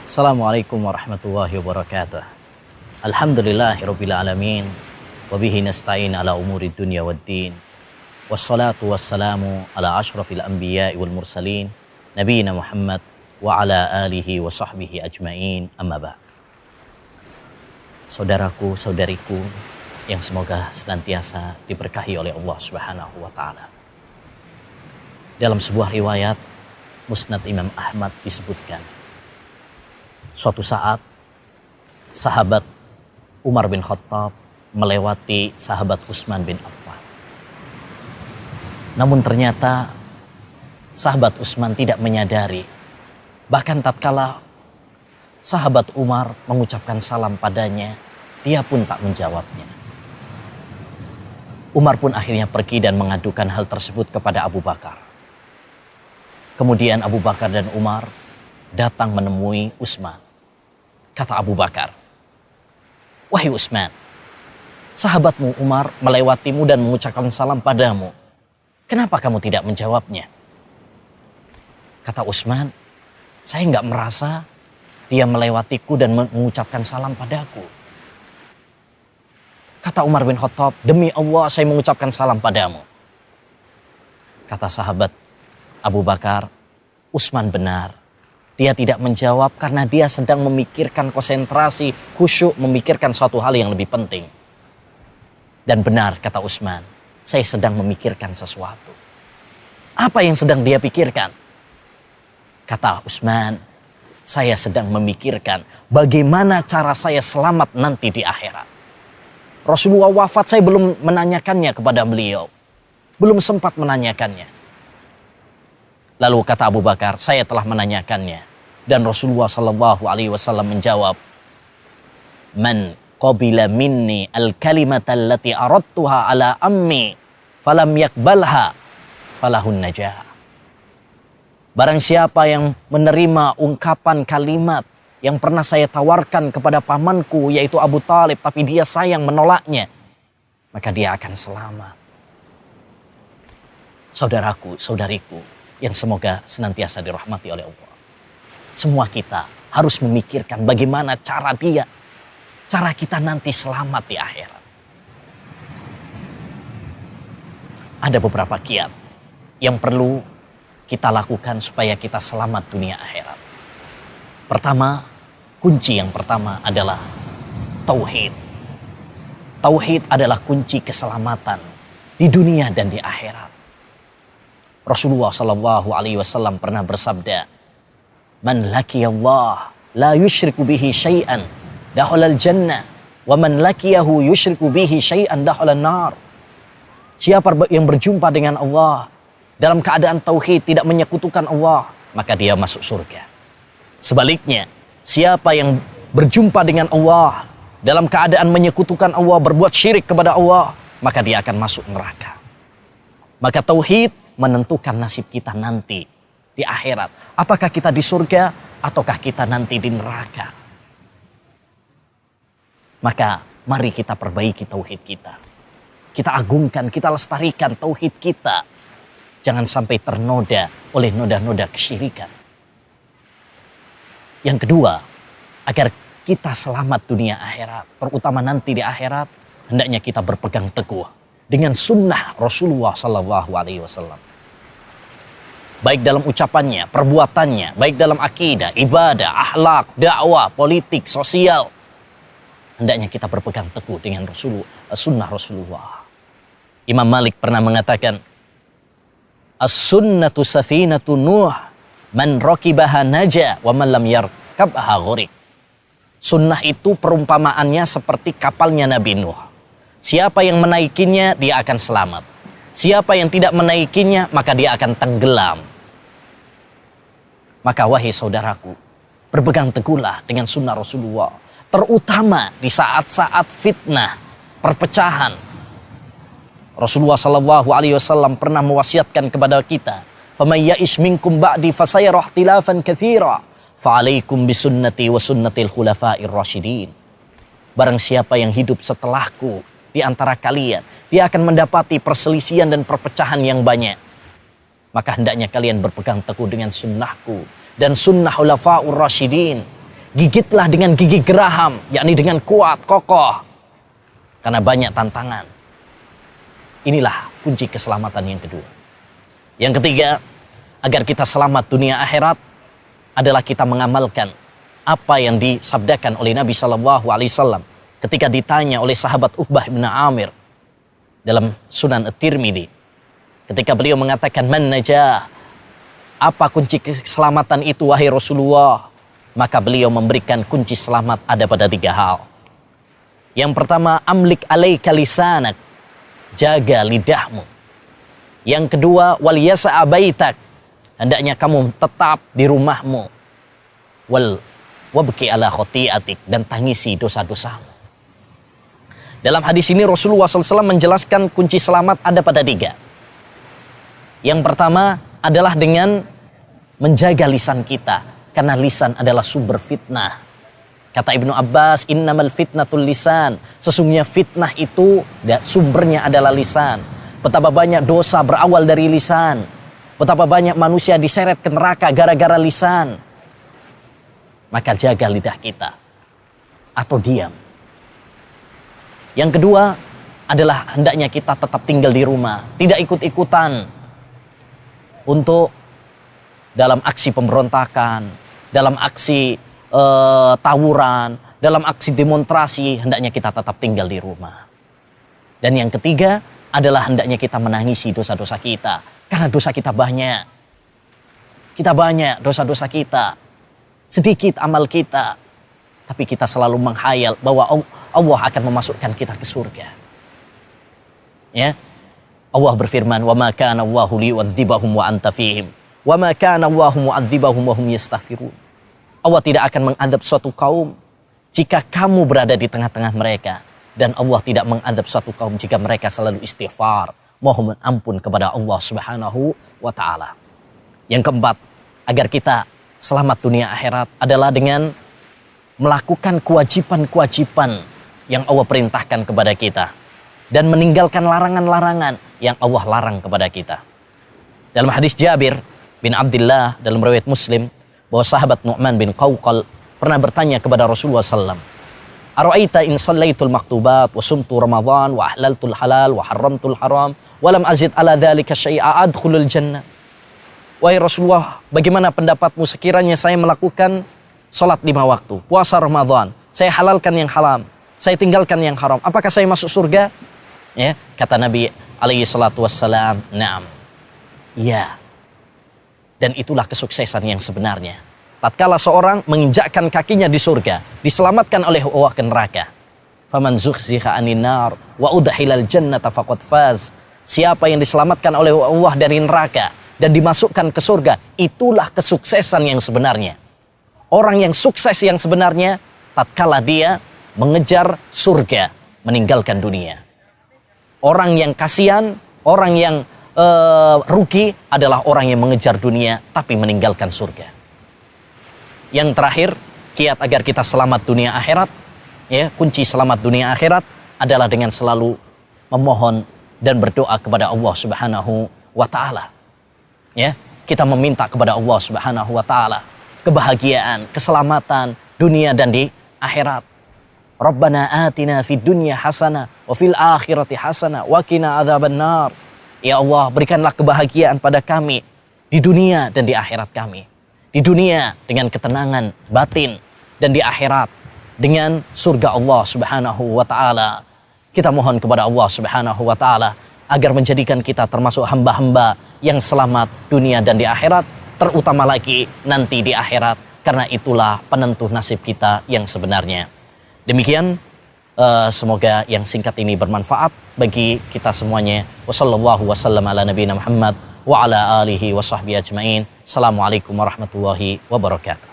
Assalamualaikum warahmatullahi wabarakatuh. Alhamdulillahirabbil alamin wa bihi nasta'in ala umuri dunya waddin. Wassalatu wassalamu ala asyrafil anbiya'i wal mursalin nabiyina Muhammad wa ala alihi wa sahbihi ajmain, amma ba'd. Saudaraku, saudariku yang semoga senantiasa diberkahi oleh Allah Subhanahu wa taala. Dalam sebuah riwayat Musnad Imam Ahmad disebutkan, suatu saat sahabat Umar bin Khattab melewati sahabat Utsman bin Affan. Namun ternyata sahabat Utsman tidak menyadari, bahkan tatkala sahabat Umar mengucapkan salam padanya, dia pun tak menjawabnya. Umar pun akhirnya pergi dan mengadukan hal tersebut kepada Abu Bakar. Kemudian Abu Bakar dan Umar datang menemui Utsman. Kata Abu Bakar, "Wahai Utsman, sahabatmu Umar melewatimu dan mengucapkan salam padamu. Kenapa kamu tidak menjawabnya?" Kata Utsman, "Saya nggak merasa dia melewatiku dan mengucapkan salam padaku." Kata Umar bin Khattab, "Demi Allah saya mengucapkan salam padamu." Kata sahabat Abu Bakar, "Utsman benar. Dia tidak menjawab karena dia sedang memikirkan konsentrasi, khusyuk memikirkan suatu hal yang lebih penting." Dan benar kata Utsman, "Saya sedang memikirkan sesuatu." Apa yang sedang dia pikirkan? Kata Utsman, "Saya sedang memikirkan bagaimana cara saya selamat nanti di akhirat. Rasulullah wafat, saya belum menanyakannya kepada beliau. Belum sempat menanyakannya." Lalu kata Abu Bakar, "Saya telah menanyakannya." Dan Rasulullah sallallahu alaihi wasallam menjawab, "Man qabila minni al-kalimata allati aradtuha ala ammi falam yakbalha falahun najah." Barang siapa yang menerima ungkapan kalimat yang pernah saya tawarkan kepada pamanku yaitu Abu Thalib, tapi dia sayang menolaknya, maka dia akan selamat. Saudaraku, saudariku yang semoga senantiasa dirahmati oleh Allah, semua kita harus memikirkan bagaimana cara kita nanti selamat di akhirat. Ada beberapa kiat yang perlu kita lakukan supaya kita selamat dunia akhirat. Pertama, kunci yang pertama adalah tauhid. Tauhid adalah kunci keselamatan di dunia dan di akhirat. Rasulullah sallallahu alaihi wasallam pernah bersabda, "Man laqiyallah la yusyriku bihi syai'an dakhalal jannah wa man laqiyahu yusyriku bihi syai'an dakhalan nar." Siapa yang berjumpa dengan Allah dalam keadaan tauhid, tidak menyekutukan Allah, maka dia masuk surga. Sebaliknya, siapa yang berjumpa dengan Allah dalam keadaan menyekutukan Allah, berbuat syirik kepada Allah, maka dia akan masuk neraka. Maka tauhid menentukan nasib kita nanti di akhirat. Apakah kita di surga ataukah kita nanti di neraka. Maka mari kita perbaiki tauhid kita. Kita agungkan, kita lestarikan tauhid kita. Jangan sampai ternoda oleh noda-noda kesyirikan. Yang kedua, agar kita selamat dunia akhirat, terutama nanti di akhirat, hendaknya kita berpegang teguh dengan sunnah Rasulullah sallallahu alaihi wasallam. Baik dalam ucapannya, perbuatannya, baik dalam akidah, ibadah, akhlak, dakwah, politik, sosial. Hendaknya kita berpegang teguh dengan sunnah Rasulullah. Imam Malik pernah mengatakan, "As-sunnatu safinatu Nuh, man rakibaha naja wa man lam yarkabha gharik." Sunnah itu perumpamaannya seperti kapalnya Nabi Nuh. Siapa yang menaikinya, dia akan selamat. Siapa yang tidak menaikinya, maka dia akan tenggelam. Maka wahai saudaraku, berpegang teguhlah dengan sunnah Rasulullah. Terutama di saat-saat fitnah, perpecahan. Rasulullah sallallahu alaihi wasallam pernah mewasiatkan kepada kita, "Faman ya'ish minkum ba'di fasayara ikhtilafan katsira, fa'alaikum bisunnati wa sunnatil khulafa'ir rasyidin." Barang siapa yang hidup setelahku di antara kalian, dia akan mendapati perselisihan dan perpecahan yang banyak. Maka hendaknya kalian berpegang teguh dengan sunnahku dan sunnah khulafaur rasyidin Gigitlah dengan gigi geraham, yakni dengan kuat, kokoh. Karena banyak tantangan. Inilah kunci keselamatan yang kedua. Yang ketiga, agar kita selamat dunia akhirat adalah kita mengamalkan apa yang disabdakan oleh Nabi SAW ketika ditanya oleh sahabat Uqbah bin Amir dalam Sunan At-Tirmidzi. Ketika beliau mengatakan, man najah, apa kunci keselamatan itu wahai Rasulullah? Maka beliau memberikan kunci selamat ada pada 3 hal. Yang pertama, amlik alaika lisanak, jaga lidahmu. Yang kedua, wal yasa'a baitak, hendaknya kamu tetap di rumahmu. Wabki ala khoti'atik, dan tangisi dosa-dosamu. Dalam hadis ini Rasulullah SAW menjelaskan kunci selamat ada pada 3. Yang pertama adalah dengan menjaga lisan kita, karena lisan adalah sumber fitnah. Kata Ibnu Abbas, innamal fitnatul lisan, sesungguhnya fitnah itu sumbernya adalah lisan. Betapa banyak dosa berawal dari lisan. Betapa banyak manusia diseret ke neraka gara-gara lisan. Maka jaga lidah kita. Atau diam. Yang kedua adalah hendaknya kita tetap tinggal di rumah. Tidak ikut-ikutan untuk dalam aksi pemberontakan, dalam aksi tawuran, dalam aksi demonstrasi. Hendaknya kita tetap tinggal di rumah. Dan yang ketiga adalah hendaknya kita menangisi dosa-dosa kita. Karena dosa kita banyak. Kita banyak dosa-dosa kita. Sedikit amal kita. Tapi kita selalu menghayal bahwa Allah akan memasukkan kita ke surga. Ya. Allah berfirman, "Wa ma kana Allahu liyu'adzibahum wa anta fihim. Wa ma kana Allahu mu'adzibahum wa hum yastaghfirun." Allah tidak akan mengadab suatu kaum jika kamu berada di tengah-tengah mereka, dan Allah tidak mengadab suatu kaum jika mereka selalu istighfar, mohon ampun kepada Allah Subhanahu wa taala. Yang keempat, agar kita selamat dunia akhirat adalah dengan melakukan kewajiban-kewajiban yang Allah perintahkan kepada kita dan meninggalkan larangan-larangan yang Allah larang kepada kita. Dalam hadis Jabir bin Abdullah dalam riwayat Muslim, bahwa sahabat Nu'man bin Qawqal pernah bertanya kepada Rasulullah SAW, "Ara'aita in shallaitul maktubat wa sumtu Ramadan wa ahlaltul halal wa haramtul haram wa lam azid ala dzalika syai'a adkhulul jannah?" Wahai Rasulullah, bagaimana pendapatmu sekiranya saya melakukan salat 5 waktu, puasa Ramadan, saya halalkan yang haram, saya tinggalkan yang haram, apakah saya masuk surga? Ya, kata Nabi alaihi salatu wassalam, "Na'am." Ya. Dan itulah kesuksesan yang sebenarnya. Tatkala seorang menginjakkan kakinya di surga, diselamatkan oleh Allah ke neraka. Faman zuhziha 'anil nar wa udkhilal jannata faqad faz. Siapa yang diselamatkan oleh Allah dari neraka dan dimasukkan ke surga, itulah kesuksesan yang sebenarnya. Orang yang sukses yang sebenarnya tatkala dia mengejar surga, meninggalkan dunia. Orang yang kasihan, orang yang rugi adalah orang yang mengejar dunia tapi meninggalkan surga. Yang terakhir, kiat agar kita selamat dunia akhirat, ya, kunci selamat dunia akhirat adalah dengan selalu memohon dan berdoa kepada Allah Subhanahu wa taala. Ya, kita meminta kepada Allah Subhanahu wa taala kebahagiaan, keselamatan dunia dan di akhirat. Rabbana atina fid dunya hasanah wa fil akhirati hasanah wa qina adzabannar. Ya Allah, berikanlah kebahagiaan pada kami di dunia dan di akhirat kami. Di dunia dengan ketenangan batin, dan di akhirat dengan surga Allah Subhanahu wa taala. Kita mohon kepada Allah Subhanahu wa taala agar menjadikan kita termasuk hamba-hamba yang selamat dunia dan di akhirat, terutama lagi nanti di akhirat, karena itulah penentu nasib kita yang sebenarnya. Demikian, semoga yang singkat ini bermanfaat bagi kita semuanya. Wassallallahu wasallam ala nabiyina Muhammad wa ala alihi wa sahbihi ajmain. Assalamualaikum warahmatullahi wabarakatuh.